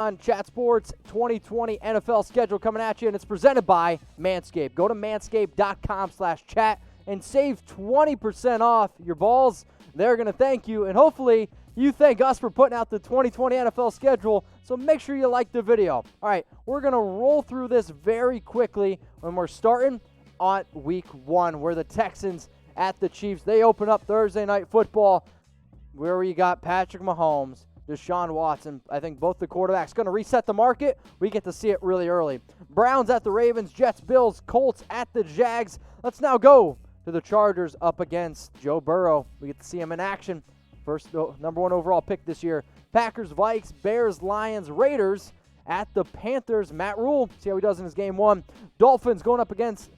On Chat Sports 2020 NFL schedule coming at you, and it's presented by Manscaped. Go to manscaped.com/chat and save 20% off your balls. They're going to thank you, and hopefully you thank us for putting out the 2020 NFL schedule, so make sure you like the video. All right, we're going to roll through this very quickly when we're starting on week 1, where the Texans at the Chiefs. They open up Thursday Night Football, where we got Patrick Mahomes, Deshaun Watson. I think both the quarterbacks going to reset the market. We get to see it really early. Browns at the Ravens, Jets, Bills, Colts at the Jags. Let's now go to the Chargers up against Joe Burrow. We get to see him in action. First number 1 overall pick this year. Packers, Vikes, Bears, Lions, Raiders at the Panthers. Matt Rule, see how he does in his game 1. Dolphins going up against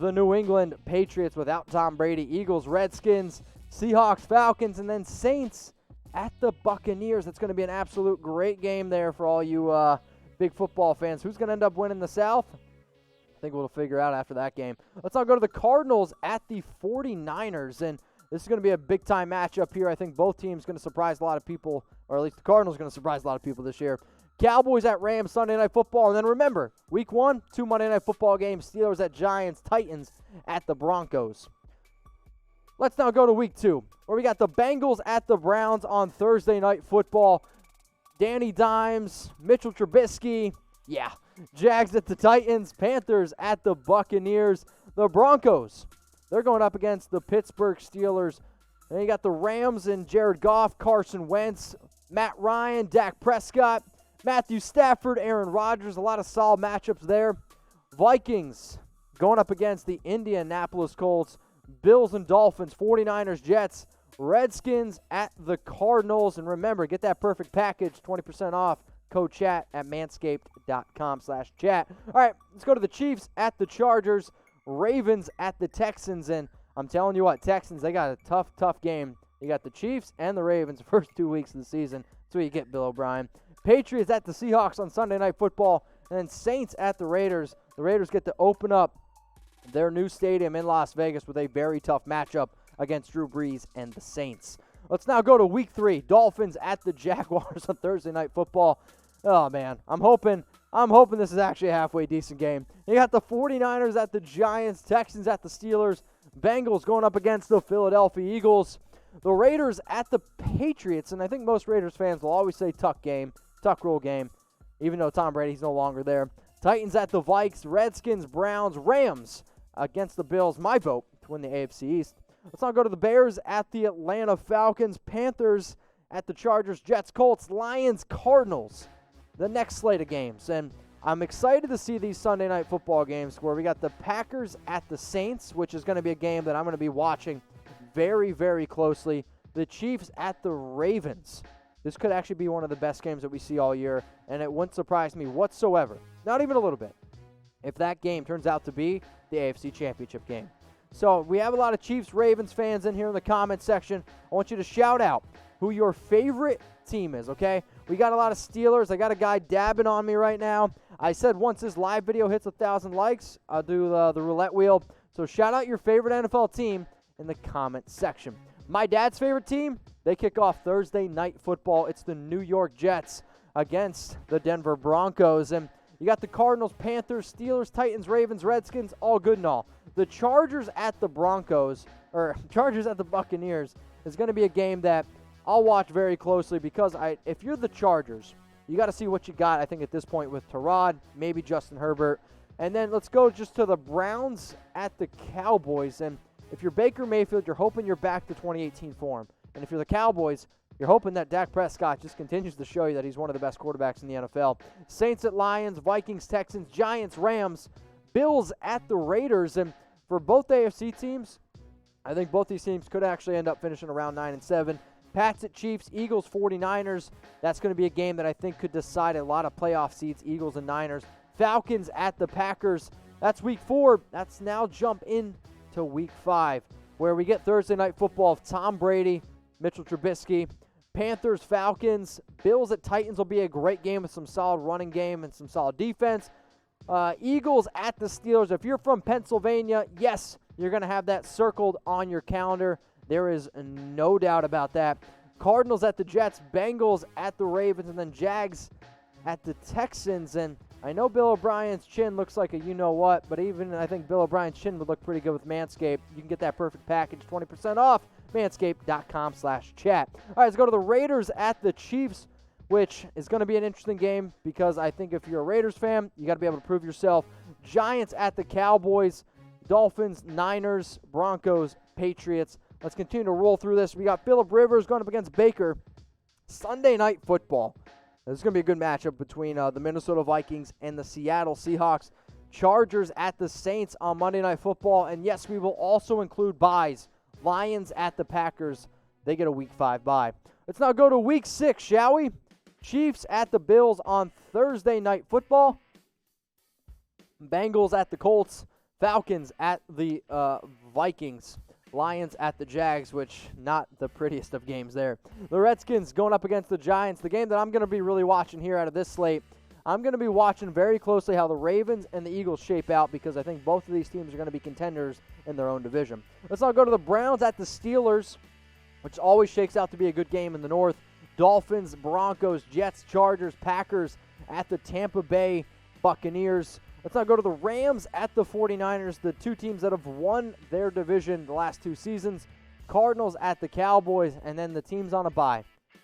the New England Patriots without Tom Brady. Eagles, Redskins, Seahawks, Falcons, and then Saints at the Buccaneers. It's going to be an absolute great game there for all you big football fans. Who's going to end up winning the South? I think we'll figure out after that game. Let's now go to the Cardinals at the 49ers, and this is going to be a big-time matchup here. I think both teams going to surprise a lot of people, or at least the Cardinals are going to surprise a lot of people this year. Cowboys at Rams, Sunday Night Football, and then remember, week 1, 2 Monday Night Football games, Steelers at Giants, Titans at the Broncos. Let's now go to week 2, where we got the Bengals at the Browns on Thursday Night Football. Danny Dimes, Mitchell Trubisky, Jags at the Titans, Panthers at the Buccaneers. The Broncos, they're going up against the Pittsburgh Steelers. Then you got the Rams and Jared Goff, Carson Wentz, Matt Ryan, Dak Prescott, Matthew Stafford, Aaron Rodgers. A lot of solid matchups there. Vikings going up against the Indianapolis Colts. Bills and Dolphins, 49ers, Jets, Redskins at the Cardinals. And remember, get that perfect package, 20% off. Code chat at manscaped.com/chat. All right, let's go to the Chiefs at the Chargers, Ravens at the Texans. And I'm telling you what, Texans, they got a tough game. You got the Chiefs and the Ravens the first 2 weeks of the season. That's what you get, Bill O'Brien. Patriots at the Seahawks on Sunday Night Football. And then Saints at the Raiders. The Raiders get to open up their new stadium in Las Vegas with a very tough matchup against Drew Brees and the Saints. Let's now go to week 3. Dolphins at the Jaguars on Thursday Night Football. Oh, man. I'm hoping this is actually a halfway decent game. You got the 49ers at the Giants, Texans at the Steelers, Bengals going up against the Philadelphia Eagles, the Raiders at the Patriots, and I think most Raiders fans will always say tuck rule game, even though Tom Brady's no longer there. Titans at the Vikes, Redskins, Browns, Rams against the Bills. My vote to win the AFC East. Let's now go to the Bears at the Atlanta Falcons, Panthers at the Chargers, Jets, Colts, Lions, Cardinals. The next slate of games. And I'm excited to see these Sunday Night Football games where we got the Packers at the Saints, which is going to be a game that I'm going to be watching very, very closely. The Chiefs at the Ravens. This could actually be one of the best games that we see all year, and it wouldn't surprise me whatsoever, not even a little bit, if that game turns out to be the AFC Championship game. So we have a lot of Chiefs-Ravens fans in here in the comment section. I want you to shout out who your favorite team is, okay? We got a lot of Steelers. I got a guy dabbing on me right now. I said once this live video hits 1,000 likes, I'll do the roulette wheel. So shout out your favorite NFL team in the comment section. My dad's favorite team, they kick off Thursday Night Football. It's the New York Jets against the Denver Broncos. And you got the Cardinals, Panthers, Steelers, Titans, Ravens, Redskins, all good and all. The Chargers at the Chargers at the Buccaneers is going to be a game that I'll watch very closely because if you're the Chargers, you got to see what you got, I think, at this point with Tyrod, maybe Justin Herbert. And then let's go just to the Browns at the Cowboys. And if you're Baker Mayfield, you're hoping you're back to 2018 form. And if you're the Cowboys, you're hoping that Dak Prescott just continues to show you that he's one of the best quarterbacks in the NFL. Saints at Lions, Vikings, Texans, Giants, Rams, Bills at the Raiders. And for both AFC teams, I think both these teams could actually end up finishing around 9-7. Pats at Chiefs, Eagles, 49ers. That's going to be a game that I think could decide a lot of playoff seeds, Eagles and Niners. Falcons at the Packers. That's week 4. That's now jump into week 5, where we get Thursday Night Football of Tom Brady, Mitchell Trubisky, Panthers, Falcons. Bills at Titans will be a great game with some solid running game and some solid defense. Eagles at the Steelers. If you're from Pennsylvania, yes, you're going to have that circled on your calendar. There is no doubt about that. Cardinals at the Jets, Bengals at the Ravens, and then Jags at the Texans. And I know Bill O'Brien's chin looks like a you-know-what, but even I think Bill O'Brien's chin would look pretty good with Manscaped. You can get that perfect package, 20% off, manscaped.com/chat. All right, let's go to the Raiders at the Chiefs, which is going to be an interesting game because I think if you're a Raiders fan, you got to be able to prove yourself. Giants at the Cowboys, Dolphins, Niners, Broncos, Patriots. Let's continue to roll through this. We got Phillip Rivers going up against Baker. Sunday Night Football. This is going to be a good matchup between the Minnesota Vikings and the Seattle Seahawks. Chargers at the Saints on Monday Night Football. And yes, we will also include buys. Lions at the Packers. They get a Week 5 bye. Let's now go to Week 6, shall we? Chiefs at the Bills on Thursday Night Football. Bengals at the Colts. Falcons at the Vikings. Lions at the Jags, which not the prettiest of games there. The Redskins going up against the Giants. The game that I'm going to be really watching here out of this slate, I'm going to be watching very closely how the Ravens and the Eagles shape out because I think both of these teams are going to be contenders in their own division. Let's now go to the Browns at the Steelers, which always shakes out to be a good game in the North. Dolphins, Broncos, Jets, Chargers, Packers at the Tampa Bay Buccaneers. Let's now go to the Rams at the 49ers, the two teams that have won their division the last 2 seasons. Cardinals at the Cowboys, and then the teams on a bye.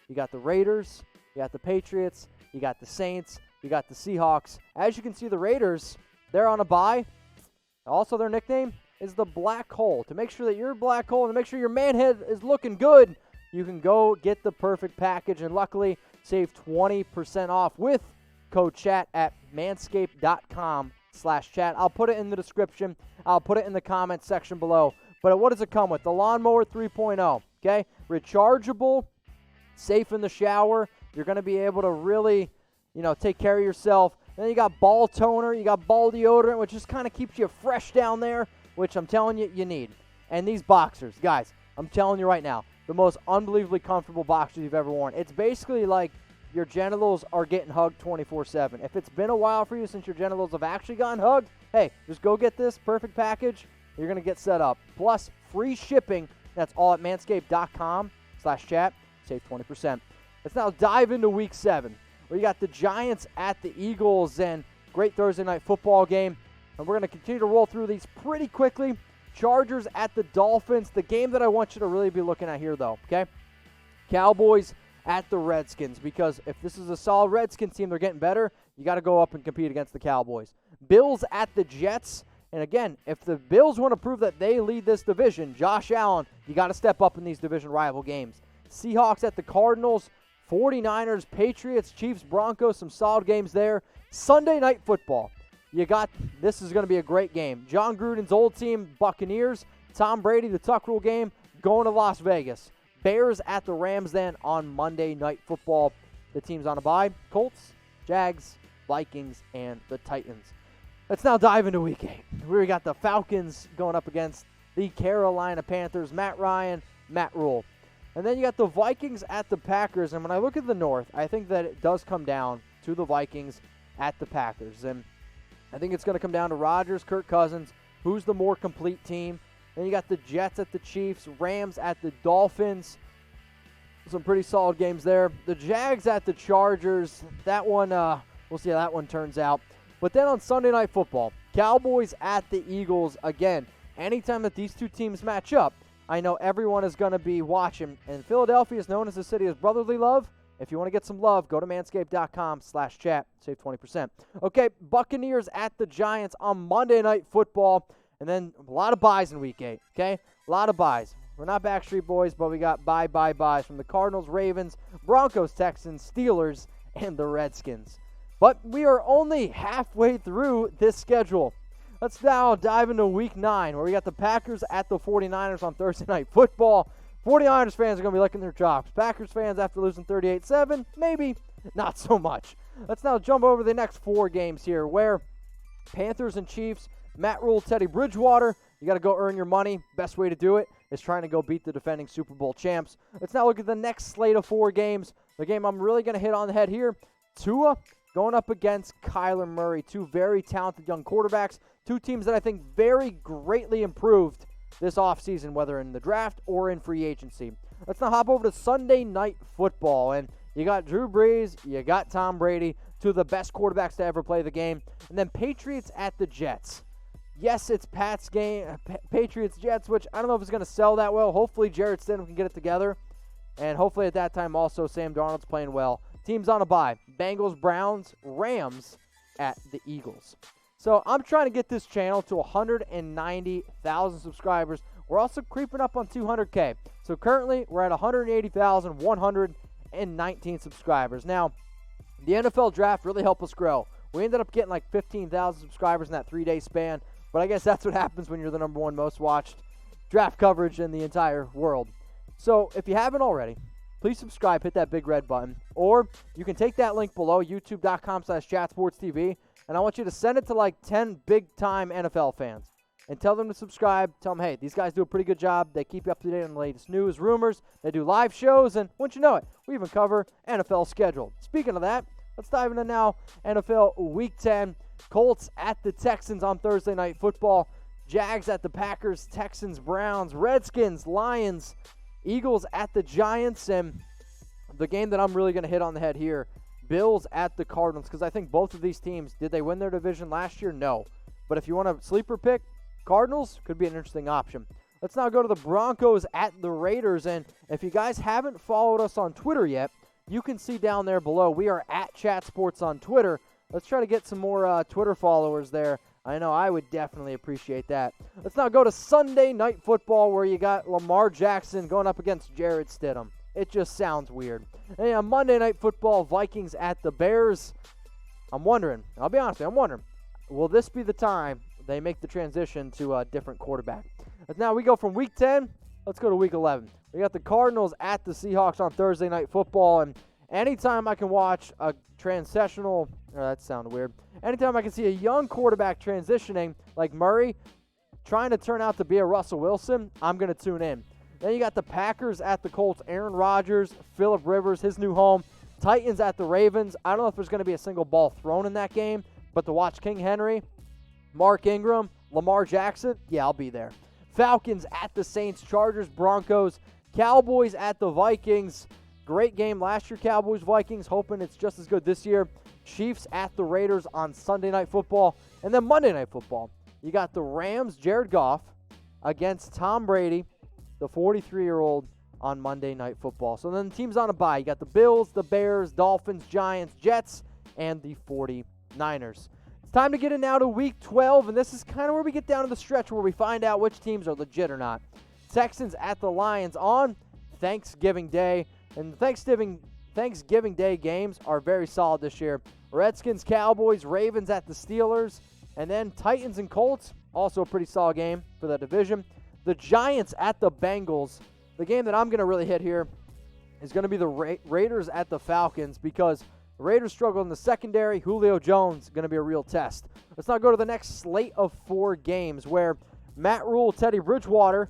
You got the Raiders, you got the Patriots, you got the Saints, you got the Seahawks. As you can see, the Raiders, they're on a bye. Also, their nickname is the Black Hole. To make sure that your Black Hole and to make sure your man head is looking good, you can go get the perfect package and luckily save 20% off with code chat at manscaped.com/chat. I'll put it in the description. I'll put it in the comments section below. But what does it come with? The Lawnmower 3.0, okay? Rechargeable, safe in the shower. You're going to be able to really, take care of yourself. Then you got ball toner. You got ball deodorant, which just kind of keeps you fresh down there, which I'm telling you, you need. And these boxers, guys, I'm telling you right now, the most unbelievably comfortable boxers you've ever worn. It's basically like your genitals are getting hugged 24/7. If it's been a while for you since your genitals have actually gotten hugged, hey, just go get this perfect package. You're going to get set up. Plus, free shipping. That's all at manscaped.com/chat. Save 20%. Let's now dive into Week 7. We got the Giants at the Eagles and great Thursday Night Football game. And we're going to continue to roll through these pretty quickly. Chargers at the Dolphins. The game that I want you to really be looking at here, though, okay? Cowboys at the Redskins, because if this is a solid Redskins team, they're getting better, you got to go up and compete against the Cowboys. Bills at the Jets, and again, if the Bills want to prove that they lead this division, Josh Allen, you got to step up in these division rival games. Seahawks at the Cardinals, 49ers, Patriots, Chiefs, Broncos, some solid games there. Sunday Night Football, this is going to be a great game. John Gruden's old team, Buccaneers, Tom Brady, the Tuck Rule game, going to Las Vegas. Bears at the Rams then on Monday Night Football. The teams on a bye. Colts, Jags, Vikings, and the Titans. Let's now dive into Week 8. We got the Falcons going up against the Carolina Panthers. Matt Ryan, Matt Rule. And then you got the Vikings at the Packers. And when I look at the North, I think that it does come down to the Vikings at the Packers. And I think it's going to come down to Rodgers, Kirk Cousins. Who's the more complete team? Then you got the Jets at the Chiefs, Rams at the Dolphins. Some pretty solid games there. The Jags at the Chargers. That one, we'll see how that one turns out. But then on Sunday Night Football, Cowboys at the Eagles. Again, anytime that these two teams match up, I know everyone is going to be watching. And Philadelphia is known as the city of brotherly love. If you want to get some love, go to manscaped.com/chat. Save 20%. Okay, Buccaneers at the Giants on Monday Night Football. And then a lot of buys in Week 8, okay? A lot of buys. We're not Backstreet Boys, but we got buys from the Cardinals, Ravens, Broncos, Texans, Steelers, and the Redskins. But we are only halfway through this schedule. Let's now dive into Week 9, where we got the Packers at the 49ers on Thursday Night Football. 49ers fans are going to be licking their chops. Packers fans, after losing 38-7, maybe not so much. Let's now jump over the next 4 games here, where Panthers and Chiefs, Matt Rule, Teddy Bridgewater. You got to go earn your money. Best way to do it is trying to go beat the defending Super Bowl champs. Let's now look at the next slate of 4 games. The game I'm really going to hit on the head here, Tua going up against Kyler Murray. 2 very talented young quarterbacks. 2 teams that I think very greatly improved this offseason, whether in the draft or in free agency. Let's now hop over to Sunday Night Football. And You got Drew Brees, you got Tom Brady, two of the best quarterbacks to ever play the game. And then Patriots at the Jets. Yes, it's Pat's game, Patriots-Jets, which I don't know if it's going to sell that well. Hopefully Jarrett Stidham can get it together. And hopefully at that time also Sam Darnold's playing well. Teams on a bye. Bengals, Browns, Rams at the Eagles. So I'm trying to get this channel to 190,000 subscribers. We're also creeping up on 200K. So currently we're at 180,119 subscribers. Now, the NFL draft really helped us grow. We ended up getting like 15,000 subscribers in that 3-day span. But I guess that's what happens when you're the number one most watched draft coverage in the entire world. So if you haven't already, please subscribe, hit that big red button. Or you can take that link below, youtube.com/chatsportstv, and I want you to send it to like 10 big-time NFL fans. And tell them to subscribe. Tell them, hey, these guys do a pretty good job. They keep you up to date on the latest news, rumors. They do live shows, and once you know it, we even cover NFL schedule. Speaking of that, let's dive into now NFL Week 10. Colts at the Texans on Thursday Night Football. Jags at the Packers, Texans, Browns, Redskins, Lions, Eagles at the Giants, and the game that I'm really going to hit on the head here, Bills at the Cardinals, because I think both of these teams, did they win their division last year? No. But if you want a sleeper pick, Cardinals could be an interesting option. Let's now go to the Broncos at the Raiders, and if you guys haven't followed us on Twitter yet, you can see down there below, we are at Chat Sports on Twitter. Let's try to get some more Twitter followers there. I know I would definitely appreciate that. Let's now go to Sunday Night Football, where you got Lamar Jackson going up against Jarrett Stidham. It just sounds weird. And on Monday Night Football, Vikings at the Bears. I'm wondering, I'll be honest with you, I'm wondering, will this be the time they make the transition to a different quarterback? But now we go from Week 10, let's go to Week 11. We got the Cardinals at the Seahawks on Thursday Night Football, and anytime I can watch a transitional, that sounded weird, anytime I can see a young quarterback transitioning, like Murray, trying to turn out to be a Russell Wilson, I'm going to tune in. Then you got the Packers at the Colts, Aaron Rodgers, Phillip Rivers, his new home, Titans at the Ravens. I don't know if there's going to be a single ball thrown in that game, but to watch King Henry, Mark Ingram, Lamar Jackson, yeah, I'll be there. Falcons at the Saints, Chargers, Broncos, Cowboys at the Vikings. Great game last year, Cowboys-Vikings, hoping it's just as good this year. Chiefs at the Raiders on Sunday Night Football. And then Monday Night Football, you got the Rams, Jared Goff, against Tom Brady, the 43-year-old, on Monday Night Football. So then the teams on a bye. You got the Bills, the Bears, Dolphins, Giants, Jets, and the 49ers. It's time to get in now to Week 12, and this is kind of where we get down to the stretch where we find out which teams are legit or not. Texans at the Lions on Thanksgiving Day. And Thanksgiving Day games are very solid this year. Redskins, Cowboys, Ravens at the Steelers, and then Titans and Colts, also a pretty solid game for the division. The Giants at the Bengals. The game that I'm going to really hit here is going to be the Raiders at the Falcons, because the Raiders struggle in the secondary. Julio Jones going to be a real test. Let's now go to the next slate of 4 games where Matt Rule, Teddy Bridgewater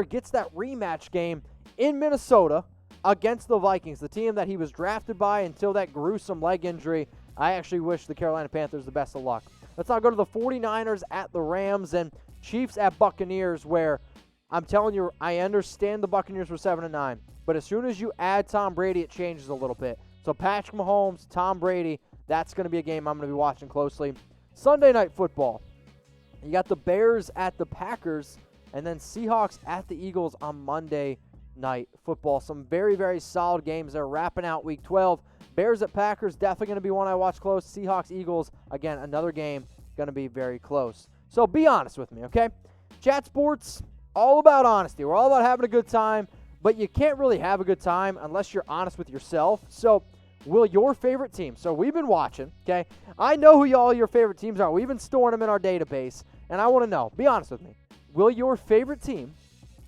gets that rematch game in Minnesota against the Vikings, the team that he was drafted by until that gruesome leg injury. I actually wish the Carolina Panthers the best of luck. Let's now go to the 49ers at the Rams and Chiefs at Buccaneers, where I'm telling you, I understand the Buccaneers were 7-9, but as soon as you add Tom Brady, it changes a little bit. So Patrick Mahomes, Tom Brady, that's going to be a game I'm going to be watching closely. Sunday Night Football, you got the Bears at the Packers, and then Seahawks at the Eagles on Monday Night Football. Some very, very solid games there wrapping out Week 12. Bears at Packers, definitely going to be one I watch close. Seahawks, Eagles, again, another game going to be very close. So be honest with me, okay? Chat Sports, all about honesty. We're all about having a good time, but you can't really have a good time unless you're honest with yourself. So will your favorite team, so we've been watching, okay? I know who all your favorite teams are. We've been storing them in our database, and I want to know, be honest with me, will your favorite team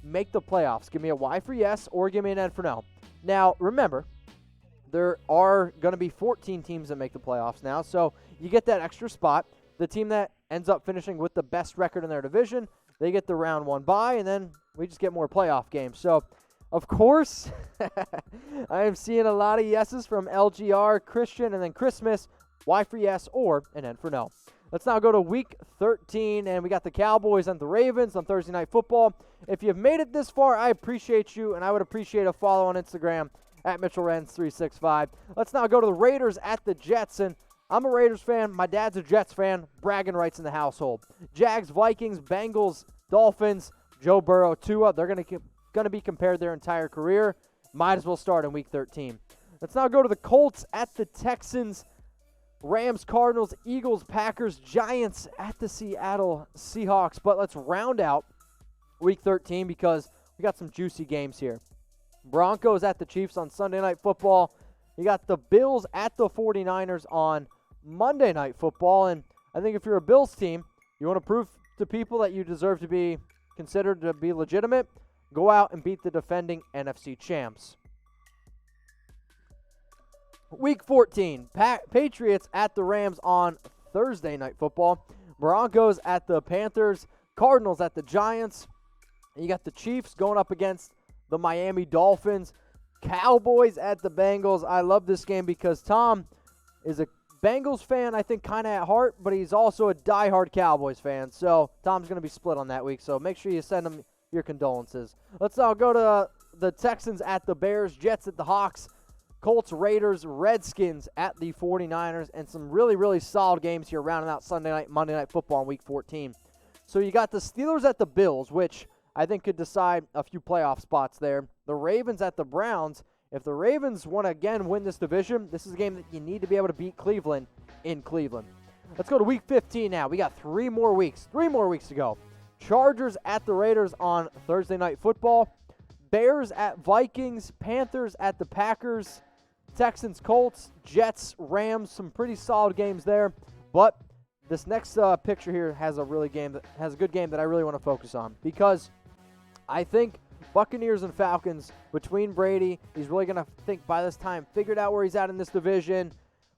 make the playoffs? Give me a Y for yes or give me an N for no. Now, remember, there are going to be 14 teams that make the playoffs now, so you get that extra spot. The team that ends up finishing with the best record in their division, they get the round 1 bye, and then we just get more playoff games. So, of course, I am seeing a lot of yeses from LGR, Christian, and then Christmas. Y for yes or an N for no. Let's now go to Week 13, and we got the Cowboys and the Ravens on Thursday Night Football. If you've made it this far, I appreciate you, and I would appreciate a follow on Instagram at Mitchell Renz 365. Let's now go to the Raiders at the Jets, and I'm a Raiders fan. My dad's a Jets fan. Bragging rights in the household. Jags, Vikings, Bengals, Dolphins, Joe Burrow, Tua. They're going to be compared their entire career. Might as well start in Week 13. Let's now go to the Colts at the Texans, Rams, Cardinals, Eagles, Packers, Giants at the Seattle Seahawks. But let's round out Week 13 because we got some juicy games here. Broncos at the Chiefs on Sunday Night Football. You got the Bills at the 49ers on Monday Night Football. And I think if you're a Bills team, you want to prove to people that you deserve to be considered to be legitimate, go out and beat the defending NFC champs. Week 14, Patriots at the Rams on Thursday Night Football. Broncos at the Panthers. Cardinals at the Giants. And you got the Chiefs going up against the Miami Dolphins. Cowboys at the Bengals. I love this game because Tom is a Bengals fan, I think, kind of at heart, but he's also a diehard Cowboys fan. So Tom's going to be split on that week, so make sure you send him your condolences. Let's now go to the Texans at the Bears, Jets at the Hawks, Colts, Raiders, Redskins at the 49ers, and some really, really solid games here rounding out Sunday night, Monday Night Football in Week 14. So you got the Steelers at the Bills, which I think could decide a few playoff spots there. The Ravens at the Browns. If the Ravens want to again win this division, this is a game that you need to be able to beat Cleveland in Cleveland. Let's go to Week 15 now. We got 3 more weeks to go. Chargers at the Raiders on Thursday Night Football. Bears at Vikings. Panthers at the Packers. Texans, Colts, Jets, Rams. Some pretty solid games there. But this next picture here has a good game that I really want to focus on because I think Buccaneers and Falcons, between Brady, he's really going to think by this time, figured out where he's at in this division.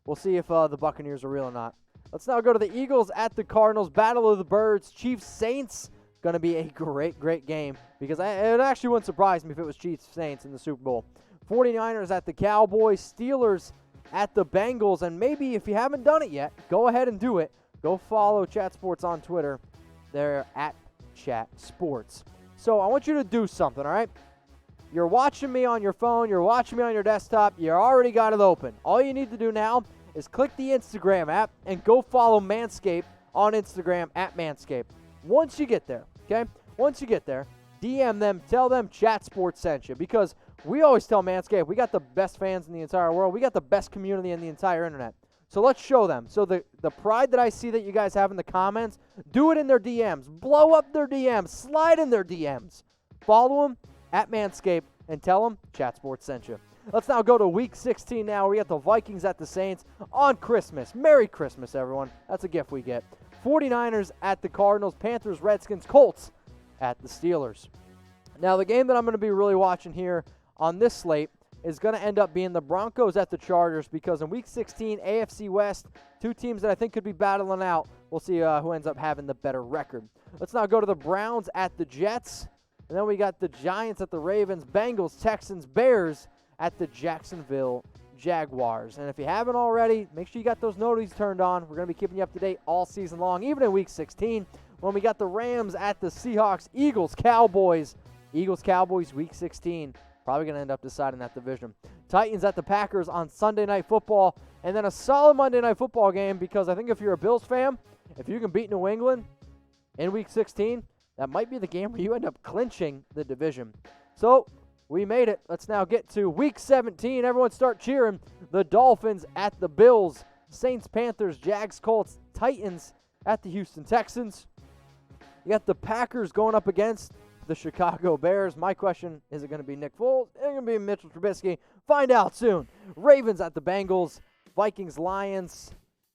We'll see if the Buccaneers are real or not. Let's now go to the Eagles at the Cardinals. Battle of the Birds. Chiefs, Saints. Going to be a great, great game because it actually wouldn't surprise me if it was Chiefs, Saints in the Super Bowl. 49ers at the Cowboys. Steelers at the Bengals. And maybe if you haven't done it yet, go ahead and do it. Go follow Chat Sports on Twitter. They're at Chat Sports. So I want you to do something, all right? You're watching me on your phone. You're watching me on your desktop. You already got it open. All you need to do now is click the Instagram app and go follow Manscaped on Instagram at Manscaped. Once you get there, okay? Once you get there, DM them. Tell them Chat Sports sent you because we always tell Manscaped we got the best fans in the entire world. We got the best community in the entire internet. So let's show them. So the pride that I see that you guys have in the comments, do it in their DMs. Blow up their DMs. Slide in their DMs. Follow them at Manscaped and tell them Chat Sports sent you. Let's now go to Week 16 now. We got the Vikings at the Saints on Christmas. Merry Christmas, everyone. That's a gift we get. 49ers at the Cardinals. Panthers, Redskins, Colts at the Steelers. Now the game that I'm going to be really watching here on this slate is going to end up being the Broncos at the Chargers because in Week 16, AFC West, 2 teams that I think could be battling out. We'll see who ends up having the better record. Let's now go to the Browns at the Jets. And then we got the Giants at the Ravens, Bengals, Texans, Bears at the Jacksonville Jaguars. And if you haven't already, make sure you got those notifications turned on. We're going to be keeping you up to date all season long, even in Week 16 when we got the Rams at the Seahawks, Eagles, Cowboys. Eagles, Cowboys, Week 16. Probably going to end up deciding that division. Titans at the Packers on Sunday Night Football. And then a solid Monday Night Football game because I think if you're a Bills fan, if you can beat New England in Week 16, that might be the game where you end up clinching the division. So we made it. Let's now get to Week 17. Everyone start cheering. The Dolphins at the Bills. Saints, Panthers, Jags, Colts, Titans at the Houston Texans. You got the Packers going up against the Chicago Bears. My question, is it going to be Nick Foles? Is it going to be Mitchell Trubisky? Find out soon. Ravens at the Bengals. Vikings, Lions.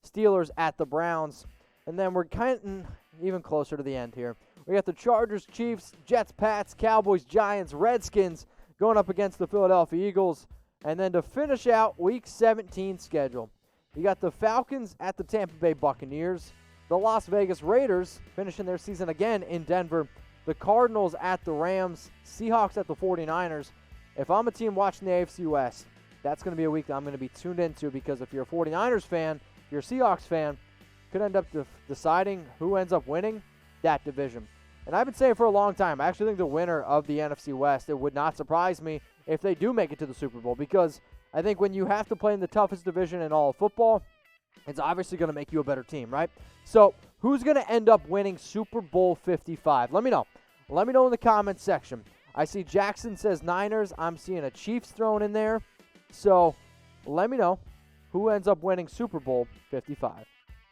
Steelers at the Browns. And then we're kind of even closer to the end here. We got the Chargers, Chiefs, Jets, Pats, Cowboys, Giants, Redskins going up against the Philadelphia Eagles. And then to finish out Week 17 schedule, you got the Falcons at the Tampa Bay Buccaneers. The Las Vegas Raiders finishing their season again in Denver. The Cardinals at the Rams, Seahawks at the 49ers. If I'm a team watching the AFC West, that's going to be a week that I'm going to be tuned into because if you're a 49ers fan, if you're a Seahawks fan, could end up deciding who ends up winning that division. And I've been saying for a long time, I actually think the winner of the NFC West, it would not surprise me if they do make it to the Super Bowl, because I think when you have to play in the toughest division in all of football, it's obviously going to make you a better team, right? So who's going to end up winning Super Bowl 55? Let me know. Let me know in the comments section. I see Jackson says Niners. I'm seeing a Chiefs thrown in there. So let me know who ends up winning Super Bowl 55.